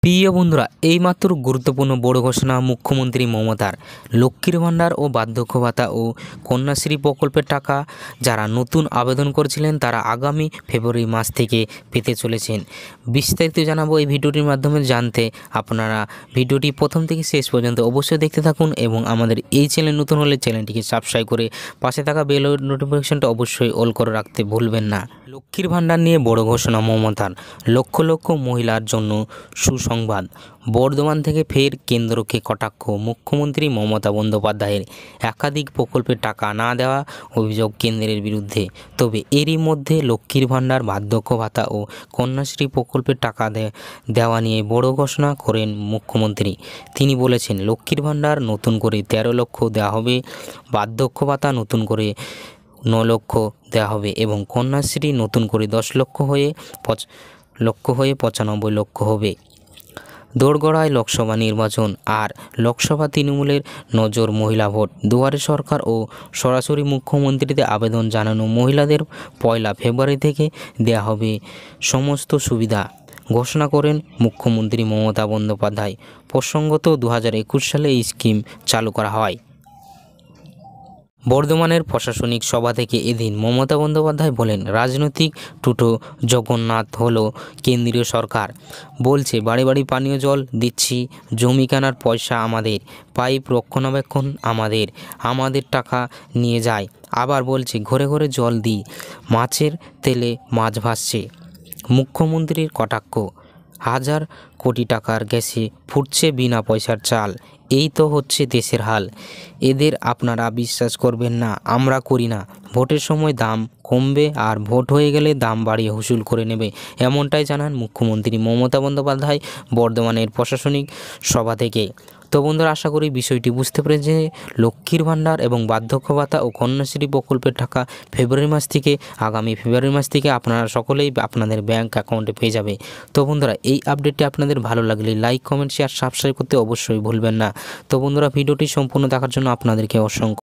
প্রিয় বন্ধুরা, এইমাত্র গুরুত্বপূর্ণ বড় ঘোষণা মুখ্যমন্ত্রী মমতার। লক্ষ্মীর ভাণ্ডার ও বার্ধক্য ভাতা ও কন্যাশ্রী প্রকল্পের টাকা যারা নতুন আবেদন করেছিলেন তারা আগামী ফেব্রুয়ারি মাস থেকে পেতে চলেছেন। বিস্তারিত জানাবো এই ভিডিওটির মাধ্যমে। জানতে আপনারা ভিডিওটি প্রথম থেকে শেষ পর্যন্ত অবশ্যই দেখতে থাকুন এবং আমাদের এই চ্যানেল নতুন হলে চ্যানেলটিকে সাবস্ক্রাইব করে পাশে থাকা বেল নোটিফিকেশনটা অবশ্যই অল করে রাখতে ভুলবেন না। লক্ষ্মীর ভাণ্ডার নিয়ে বড় ঘোষণা মমতার। লক্ষ লক্ষ মহিলার জন্য সুসংবাদ। বর্ধমান থেকে ফের কেন্দ্রকে কটাক্ষ মুখ্যমন্ত্রী মমতা বন্দ্যোপাধ্যায়ের। একাধিক প্রকল্পের টাকা না দেওয়া অভিযোগ কেন্দ্রের বিরুদ্ধে। তবে এরই মধ্যে লক্ষ্মীর ভাণ্ডার, বার্ধক্য ভাতা ও কন্যাশ্রী প্রকল্পের টাকা দেওয়া নিয়ে বড় ঘোষণা করেন মুখ্যমন্ত্রী। তিনি বলেছেন, লক্ষ্মীর ভাণ্ডার নতুন করে 13 লক্ষ দেওয়া হবে, বার্ধক্য ভাতা নতুন করে 9 লক্ষ দেওয়া হবে এবং কন্যাশ্রী নতুন করে 10 লক্ষ হয়ে 95 লক্ষ হবে। দোরগোড়ায় লোকসভা নির্বাচন আর লোকসভা তৃণমূলের নজর মহিলা ভোট। দুয়ারে সরকার ও সরাসরি মুখ্যমন্ত্রীতে আবেদন জানানো মহিলাদের 1 ফেব্রুয়ারি থেকে দেয়া হবে সমস্ত সুবিধা ঘোষণা করেন মুখ্যমন্ত্রী মমতা বন্দ্যোপাধ্যায়। প্রসঙ্গত 2021 সালে এই স্কিম চালু করা হয়। বর্ধমানের প্রশাসনিক সভা থেকে এদিন মমতা বন্দ্যোপাধ্যায় বলেন, রাজনৈতিক টুটো জগন্নাথ হলো কেন্দ্রীয় সরকার। বলছে বাড়ি বাড়ি পানীয় জল দিচ্ছি, জমি কেনার পয়সা আমাদের, পাইপ রক্ষণাবেক্ষণ আমাদের টাকা নিয়ে যায়। আবার বলছে ঘরে ঘরে জল দিই, মাছের তেলে মাছ ভাসছে। মুখ্যমন্ত্রীর কটাক্ষ, 1000 কোটি টাকার গ্যাসে ফুটছে বিনা পয়সার চাল। এই তো হচ্ছে দেশের হাল। এদের আপনারা বিশ্বাস করবেন না, আমরা করি না। ভোটের সময় দাম কমবে আর ভোট হয়ে গেলে দাম বাড়িয়ে হুসুল করে নেবে, এমনটাই জানান মুখ্যমন্ত্রী মমতা বন্দ্যোপাধ্যায় বর্ধমানের প্রশাসনিক সভা থেকে। তো বন্ধুরা, আশা করি বিষয়টি বুঝতে পেরেছে। লক্ষ্মীর ভাণ্ডার এবং বার্ধক্য ভাতা ও কন্যাশ্রী প্রকল্পের টাকা আগামী ফেব্রুয়ারি মাস থেকে আপনারা সকলেই আপনাদের ব্যাংক অ্যাকাউন্টে পেয়ে যাবে। তো বন্ধুরা, এই আপডেটটি আপনাদের ভালো লাগলে লাইক, কমেন্ট, শেয়ার, সাবস্ক্রাইব করতে অবশ্যই ভুলবেন না। তো বন্ধুরা, ভিডিওটি সম্পূর্ণ দেখার জন্য আপনাদেরকে অসংখ্য